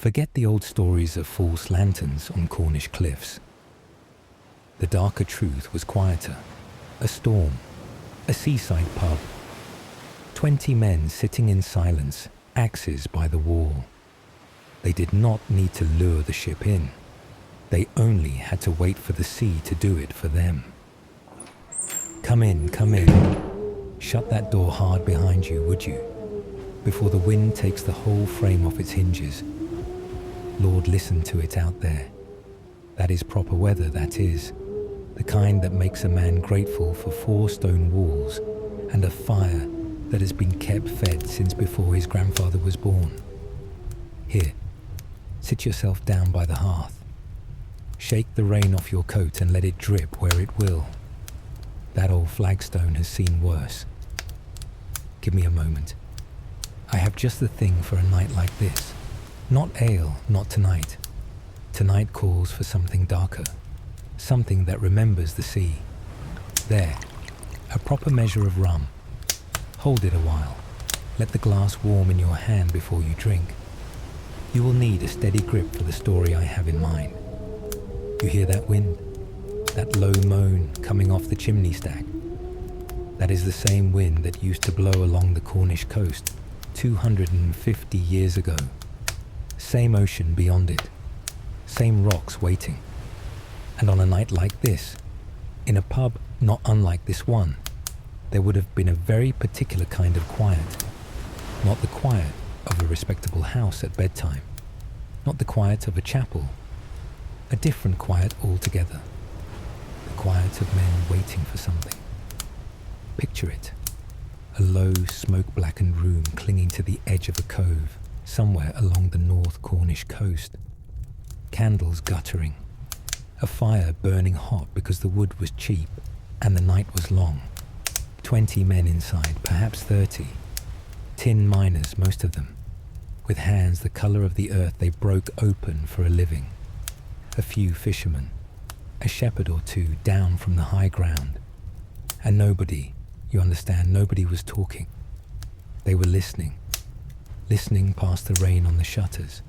Forget the old stories of false lanterns on Cornish cliffs. The darker truth was quieter. A storm, a seaside pub, 20 men sitting in silence, axes by the wall. They did not need to lure the ship in. They only had to wait for the sea to do it for them. Come in, come in. Shut that door hard behind you, would you? Before the wind takes the whole frame off its hinges. Lord, listen to it out there. That is proper weather, that is. The kind that makes a man grateful for 4 stone walls and a fire that has been kept fed since before his grandfather was born. Here, sit yourself down by the hearth. Shake the rain off your coat and let it drip where it will. That old flagstone has seen worse. Give me a moment. I have just the thing for a night like this. Not ale, not tonight. Tonight calls for something darker. Something that remembers the sea. There, a proper measure of rum. Hold it a while. Let the glass warm in your hand before you drink. You will need a steady grip for the story I have in mind. You hear that wind? That low moan coming off the chimney stack? That is the same wind that used to blow along the Cornish coast 250 years ago. Same ocean beyond it. Same rocks waiting. And on a night like this, in a pub not unlike this one, there would have been a very particular kind of quiet. Not the quiet of a respectable house at bedtime. Not the quiet of a chapel. A different quiet altogether. The quiet of men waiting for something. Picture it. A low, smoke-blackened room clinging to the edge of a cove, somewhere along the North Cornish coast. Candles guttering. A fire burning hot because the wood was cheap and the night was long. 20 men inside, perhaps 30. Tin miners, most of them, with hands the colour of the earth they broke open for a living. A few fishermen, a shepherd or two down from the high ground. And nobody, you understand, nobody was talking. They were listening past the rain on the shutters,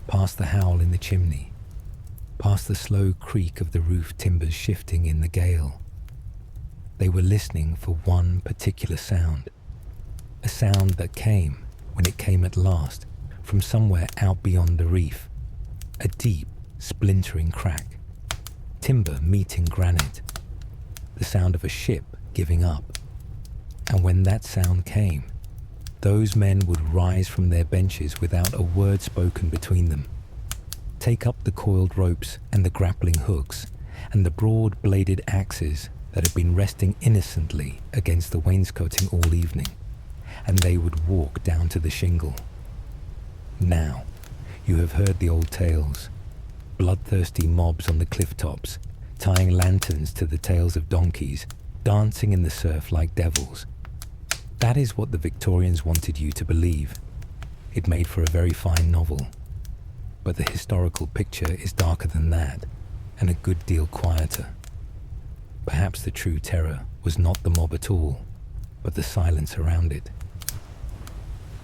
past the howl in the chimney, past the slow creak of the roof timbers shifting in the gale. They were listening for one particular sound, a sound that came, when it came at last, from somewhere out beyond the reef, a deep, splintering crack, timber meeting granite, the sound of a ship giving up. And when that sound came, those men would rise from their benches without a word spoken between them, take up the coiled ropes and the grappling hooks and the broad-bladed axes that had been resting innocently against the wainscoting all evening, and they would walk down to the shingle. Now, you have heard the old tales. Bloodthirsty mobs on the cliff tops, tying lanterns to the tails of donkeys, dancing in the surf like devils. That is what the Victorians wanted you to believe. It made for a very fine novel. But the historical picture is darker than that, and a good deal quieter. Perhaps the true terror was not the mob at all, but the silence around it.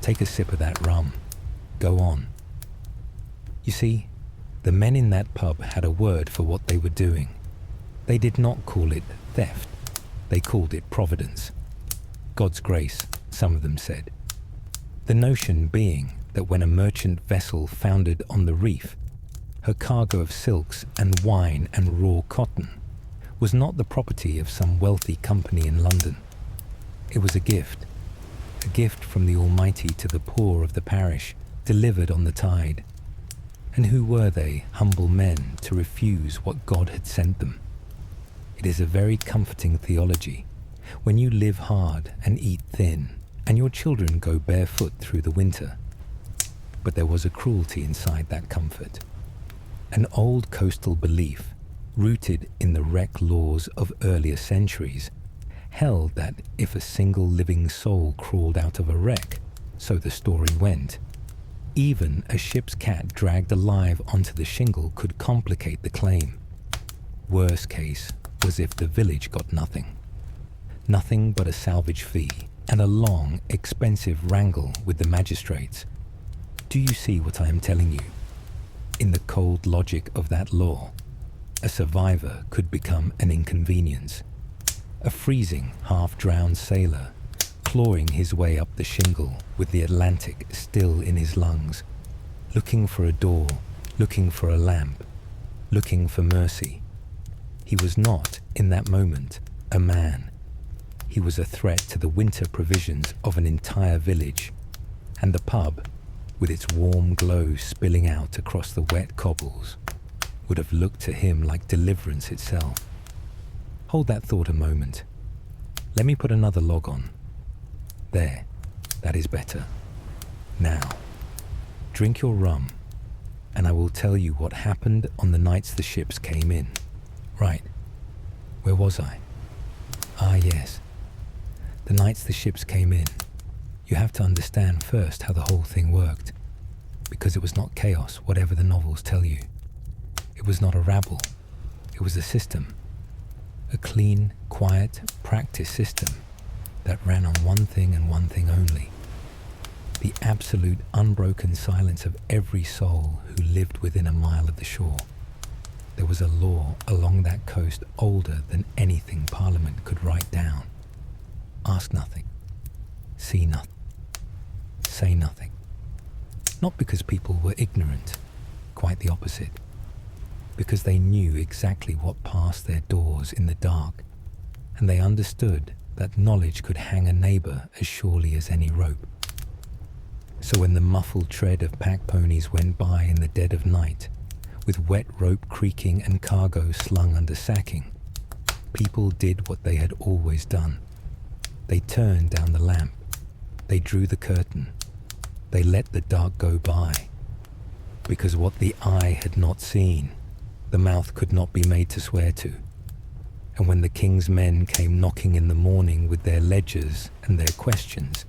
Take a sip of that rum. Go on. You see, the men in that pub had a word for what they were doing. They did not call it theft. They called it providence. God's grace, some of them said. The notion being that when a merchant vessel foundered on the reef, her cargo of silks and wine and raw cotton was not the property of some wealthy company in London. It was a gift from the Almighty to the poor of the parish, delivered on the tide. And who were they, humble men, to refuse what God had sent them? It is a very comforting theology when you live hard and eat thin, and your children go barefoot through the winter. But there was a cruelty inside that comfort. An old coastal belief, rooted in the wreck laws of earlier centuries, held that if a single living soul crawled out of a wreck, so the story went, even a ship's cat dragged alive onto the shingle could complicate the claim. Worst case was if the village got nothing. Nothing but a salvage fee and a long, expensive wrangle with the magistrates. Do you see what I am telling you? In the cold logic of that law, a survivor could become an inconvenience. A freezing, half-drowned sailor, clawing his way up the shingle with the Atlantic still in his lungs, looking for a door, looking for a lamp, looking for mercy. He was not, in that moment, a man. He was a threat to the winter provisions of an entire village, and the pub, with its warm glow spilling out across the wet cobbles, would have looked to him like deliverance itself. Hold that thought a moment. Let me put another log on. There, that is better. Now, drink your rum, and I will tell you what happened on the nights the ships came in. Right, where was I? Ah, yes. The nights the ships came in. You have to understand first how the whole thing worked, because it was not chaos, whatever the novels tell you. It was not a rabble. It was a system. A clean, quiet, practiced system that ran on one thing and one thing only. The absolute unbroken silence of every soul who lived within a mile of the shore. There was a law along that coast older than anything Parliament could write down. Ask nothing. See nothing. Say nothing. Not because people were ignorant, quite the opposite. Because they knew exactly what passed their doors in the dark, and they understood that knowledge could hang a neighbour as surely as any rope. So when the muffled tread of pack ponies went by in the dead of night, with wet rope creaking and cargo slung under sacking, people did what they had always done. They turned down the lamp. They drew the curtain. They let the dark go by. Because what the eye had not seen, the mouth could not be made to swear to. And when the king's men came knocking in the morning with their ledgers and their questions,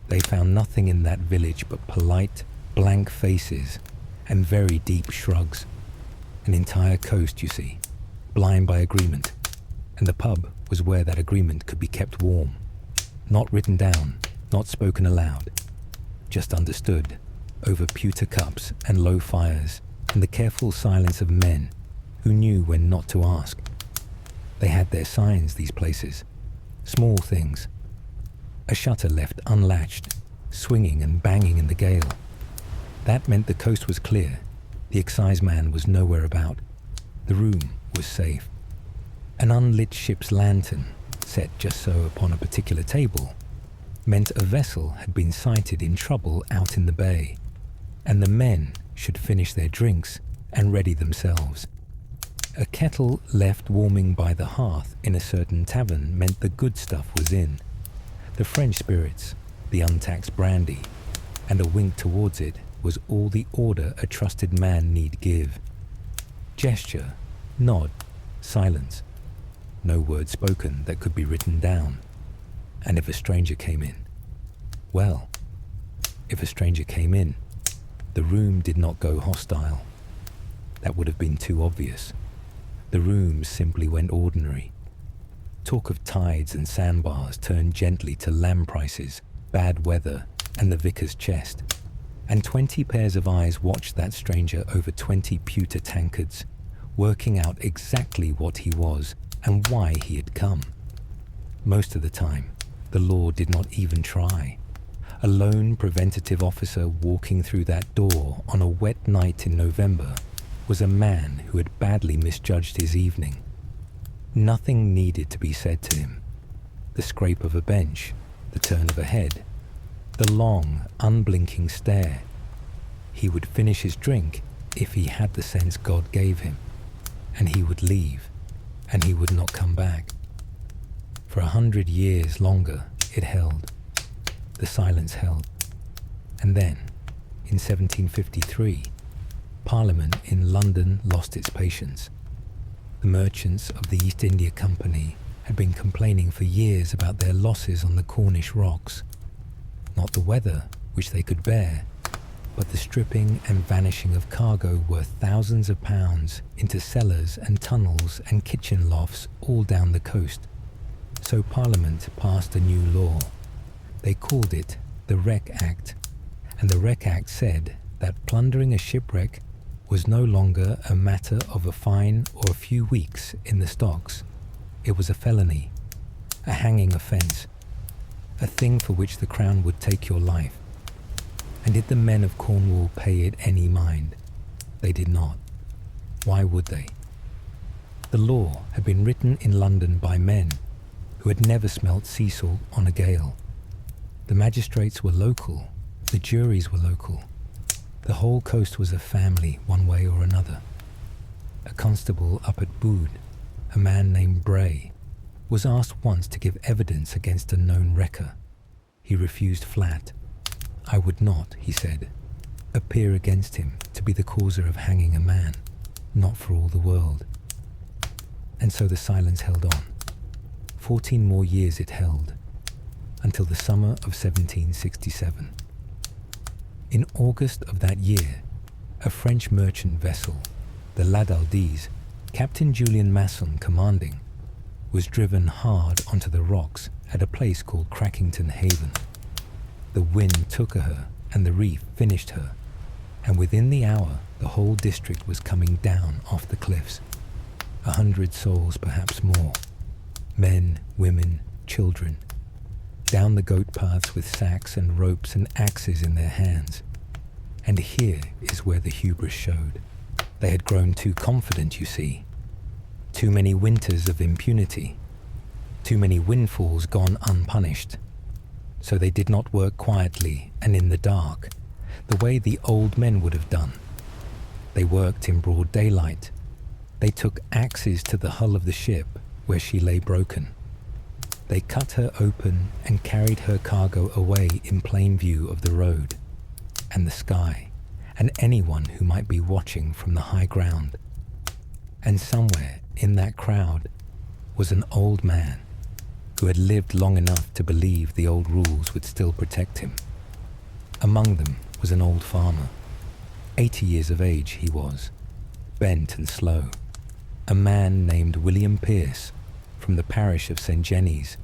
they found nothing in that village but polite, blank faces and very deep shrugs. An entire coast, you see, blind by agreement. And the pub was where that agreement could be kept warm. Not written down, not spoken aloud, just understood over pewter cups and low fires and the careful silence of men who knew when not to ask. They had their signs, these places, small things. A shutter left unlatched, swinging and banging in the gale. That meant the coast was clear. The exciseman was nowhere about. The room was safe. An unlit ship's lantern, set just so upon a particular table, meant a vessel had been sighted in trouble out in the bay, and the men should finish their drinks and ready themselves. A kettle left warming by the hearth in a certain tavern meant the good stuff was in. The French spirits, the untaxed brandy, and a wink towards it was all the order a trusted man need give. Gesture, nod, silence. No word spoken that could be written down. And if a stranger came in, well, if a stranger came in, the room did not go hostile. That would have been too obvious. The room simply went ordinary. Talk of tides and sandbars turned gently to lamb prices, bad weather, and the vicar's chest. And 20 pairs of eyes watched that stranger over 20 pewter tankards, working out exactly what he was and why he had come. Most of the time, the law did not even try. A lone preventative officer walking through that door on a wet night in November was a man who had badly misjudged his evening. Nothing needed to be said to him. The scrape of a bench, the turn of a head, the long, unblinking stare. He would finish his drink if he had the sense God gave him, and he would leave, and he would not come back. For 100 years longer it held. The silence held. And then, in 1753, Parliament in London lost its patience. The merchants of the East India Company had been complaining for years about their losses on the Cornish rocks. Not the weather, which they could bear, but the stripping and vanishing of cargo worth thousands of pounds into cellars and tunnels and kitchen lofts all down the coast. So Parliament passed a new law. They called it the Wreck Act, and the Wreck Act said that plundering a shipwreck was no longer a matter of a fine or a few weeks in the stocks. It was a felony, a hanging offence, a thing for which the Crown would take your life. And did the men of Cornwall pay it any mind? They did not. Why would they? The law had been written in London by men who had never smelt sea salt on a gale. The magistrates were local, the juries were local. The whole coast was a family, one way or another. A constable up at Bude, a man named Bray, was asked once to give evidence against a known wrecker. He refused flat. I would not, he said, appear against him to be the causer of hanging a man, not for all the world. And so the silence held on. 14 more years it held, until the summer of 1767. In August of that year, a French merchant vessel, the L'Adaldiz, Captain Julian Masson commanding, was driven hard onto the rocks at a place called Crackington Haven. The wind took her and the reef finished her, and within the hour the whole district was coming down off the cliffs. 100 souls, perhaps more, men, women, children, down the goat paths with sacks and ropes and axes in their hands. And here is where the hubris showed. They had grown too confident, you see. Too many winters of impunity. Too many windfalls gone unpunished. So they did not work quietly and in the dark, the way the old men would have done. They worked in broad daylight. They took axes to the hull of the ship where she lay broken. They cut her open and carried her cargo away in plain view of the road and the sky and anyone who might be watching from the high ground. And somewhere in that crowd was an old man who had lived long enough to believe the old rules would still protect him. Among them was an old farmer. 80 years of age he was, bent and slow. A man named William Pierce from the parish of St. Jenny's,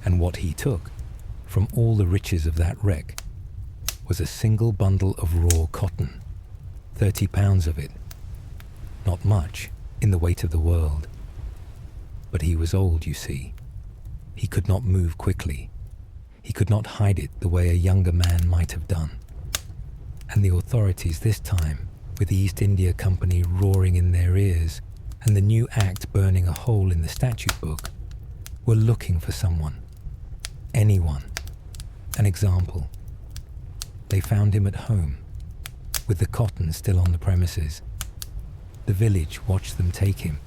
and what he took from all the riches of that wreck was a single bundle of raw cotton, 30 pounds of it. Not much in the weight of the world. But he was old, you see. He could not move quickly. He could not hide it the way a younger man might have done. And the authorities this time, with the East India Company roaring in their ears and the new act burning a hole in the statute book, were looking for someone. Anyone. An example. They found him at home, with the cotton still on the premises. The village watched them take him.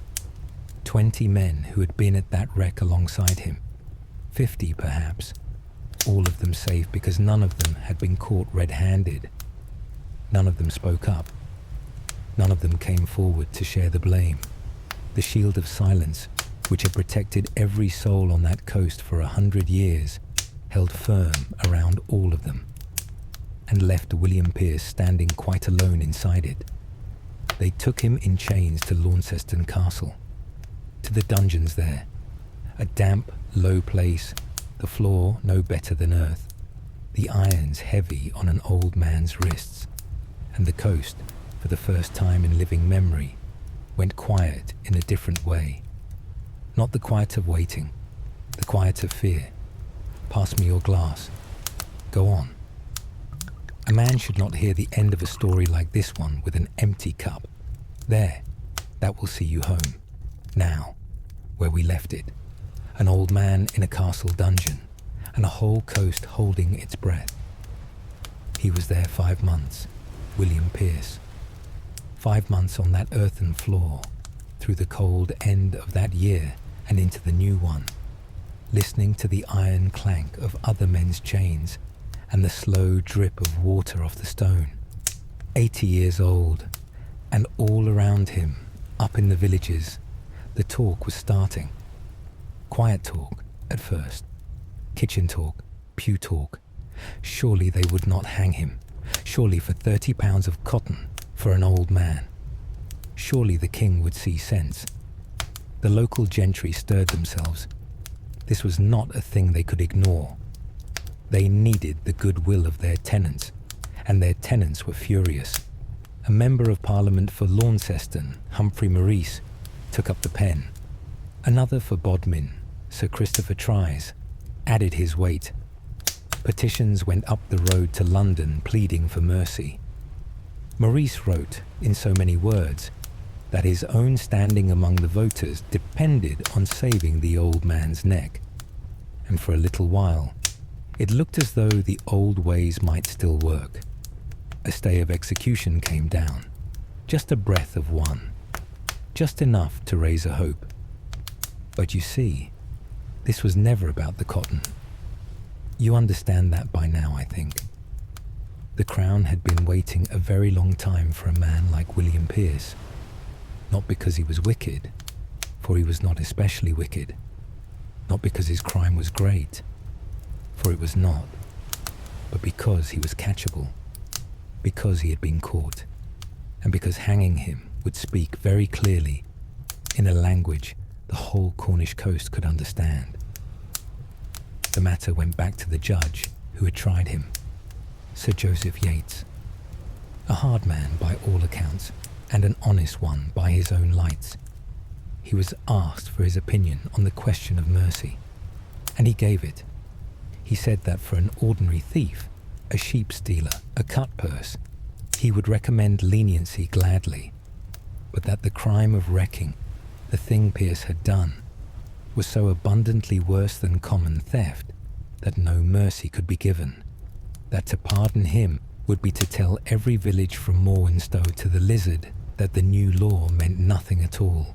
20 men who had been at that wreck alongside him. 50 perhaps. All of them safe because none of them had been caught red-handed. None of them spoke up. None of them came forward to share the blame. The shield of silence, which had protected every soul on that coast for 100 years, held firm around all of them, and left William Pierce standing quite alone inside it. They took him in chains to Launceston Castle, to the dungeons there, a damp, low place, the floor no better than earth, the irons heavy on an old man's wrists, and the coast, for the first time in living memory, went quiet in a different way. Not the quiet of waiting, the quiet of fear. Pass me your glass. Go on. A man should not hear the end of a story like this one with an empty cup. There, that will see you home. Now, where we left it. An old man in a castle dungeon, and a whole coast holding its breath. He was there 5 months, William Pierce. 5 months on that earthen floor, through the cold end of that year and into the new one, listening to the iron clank of other men's chains and the slow drip of water off the stone. 80 years old, and all around him, up in the villages, the talk was starting. Quiet talk, at first. Kitchen talk, pew talk. Surely they would not hang him. Surely for 30 pounds of cotton for an old man. Surely the king would see sense. The local gentry stirred themselves. This was not a thing they could ignore. They needed the goodwill of their tenants, and their tenants were furious. A member of Parliament for Launceston, Humphrey Maurice, took up the pen. Another for Bodmin, Sir Christopher Tries, added his weight. Petitions went up the road to London pleading for mercy. Maurice wrote, in so many words, that his own standing among the voters depended on saving the old man's neck. And for a little while, it looked as though the old ways might still work. A stay of execution came down, just a breath of one, just enough to raise a hope. But you see, this was never about the cotton. You understand that by now, I think. The Crown had been waiting a very long time for a man like William Pierce, not because he was wicked, for he was not especially wicked, not because his crime was great, for it was not, but because he was catchable, because he had been caught, and because hanging him would speak very clearly in a language the whole Cornish coast could understand. The matter went back to the judge who had tried him, Sir Joseph Yates, a hard man by all accounts, and an honest one by his own lights. He was asked for his opinion on the question of mercy, and he gave it. He said that for an ordinary thief, a sheep stealer, a cutpurse, he would recommend leniency gladly, but that the crime of wrecking, the thing Pierce had done, was so abundantly worse than common theft that no mercy could be given, that to pardon him would be to tell every village from Morwenstow to the Lizard that the new law meant nothing at all.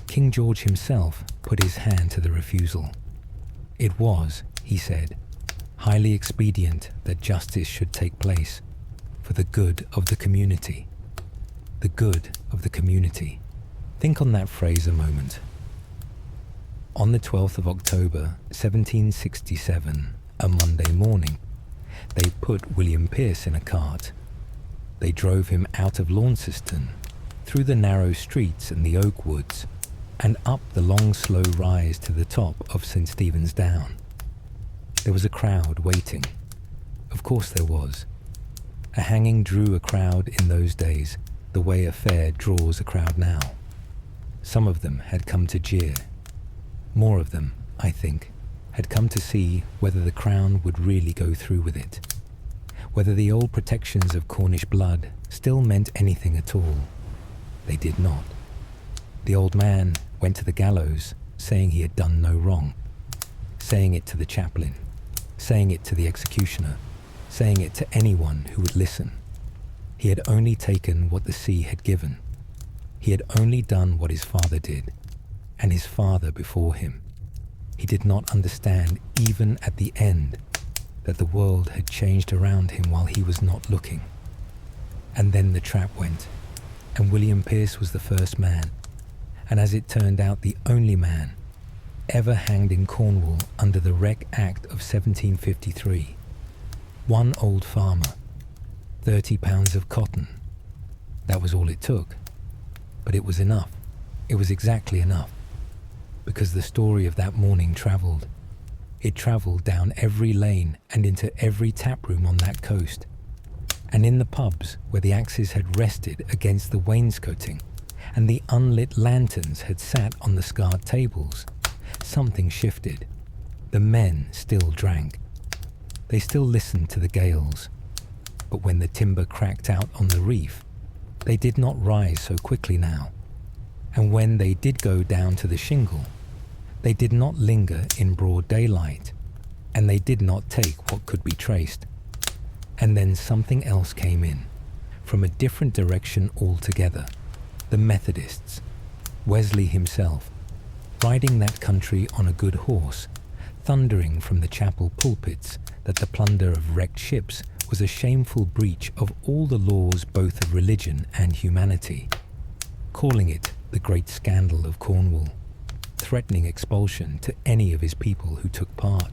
King George himself put his hand to the refusal. It was, he said, highly expedient that justice should take place for the good of the community. The good of the community. Think on that phrase a moment. On the 12th of October, 1767, a Monday morning, they put William Pierce in a cart. They drove him out of Launceston, through the narrow streets and the oak woods, and up the long slow rise to the top of St. Stephen's Down. There was a crowd waiting. Of course there was. A hanging drew a crowd in those days, the way a fair draws a crowd now. Some of them had come to jeer. More of them, I think, had come to see whether the Crown would really go through with it, whether the old protections of Cornish blood still meant anything at all. They did not. The old man went to the gallows, saying he had done no wrong, saying it to the chaplain, saying it to the executioner, saying it to anyone who would listen. He had only taken what the sea had given. He had only done what his father did, and his father before him. He did not understand, even at the end, that the world had changed around him while he was not looking. And then the trap went, and William Pierce was the first man, and as it turned out the only man, ever hanged in Cornwall under the Wreck Act of 1753. One old farmer, 30 pounds of cotton. That was all it took. But it was enough. It was exactly enough. Because the story of that morning travelled. It travelled down every lane and into every taproom on that coast. And in the pubs where the axes had rested against the wainscoting and the unlit lanterns had sat on the scarred tables, something shifted. The men still drank. They still listened to the gales. But when the timber cracked out on the reef, they did not rise so quickly now. And when they did go down to the shingle, they did not linger in broad daylight, and they did not take what could be traced. And then something else came in, from a different direction altogether. The Methodists, Wesley himself, riding that country on a good horse, thundering from the chapel pulpits that the plunder of wrecked ships was a shameful breach of all the laws both of religion and humanity, calling it the great scandal of Cornwall, threatening expulsion to any of his people who took part.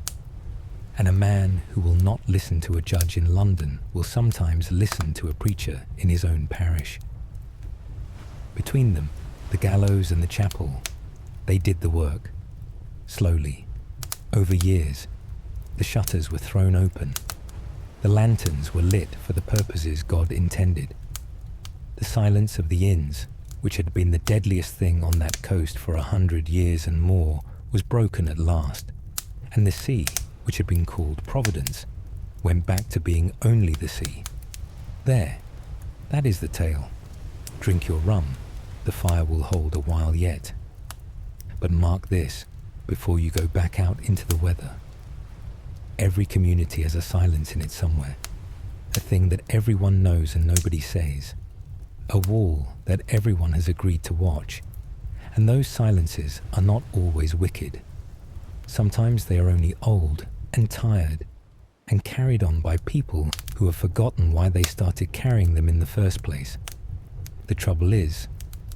And a man who will not listen to a judge in London will sometimes listen to a preacher in his own parish. Between them, the gallows and the chapel, they did the work. Slowly, over years, the shutters were thrown open. The lanterns were lit for the purposes God intended. The silence of the inns, which had been the deadliest thing on that coast for 100 years and more, was broken at last, and the sea, which had been called Providence, went back to being only the sea. There, that is the tale. Drink your rum, the fire will hold a while yet. But mark this, before you go back out into the weather. Every community has a silence in it somewhere, a thing that everyone knows and nobody says, a wall that everyone has agreed to watch, and those silences are not always wicked. Sometimes they are only old and tired and carried on by people who have forgotten why they started carrying them in the first place. The trouble is,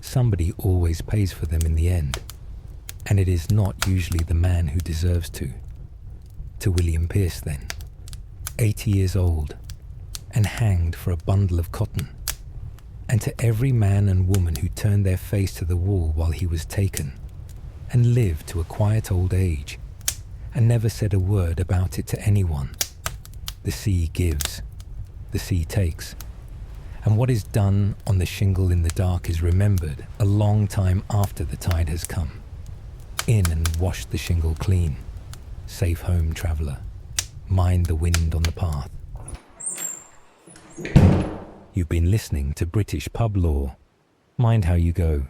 somebody always pays for them in the end, and it is not usually the man who deserves to. To William Pierce then, 80 years old, and hanged for a bundle of cotton, and to every man and woman who turned their face to the wall while he was taken, and lived to a quiet old age, and never said a word about it to anyone. The sea gives, the sea takes, and what is done on the shingle in the dark is remembered a long time after the tide has come. In and wash the shingle clean. Safe home, traveller. Mind the wind on the path. You've been listening to British Pub Lore. Mind how you go.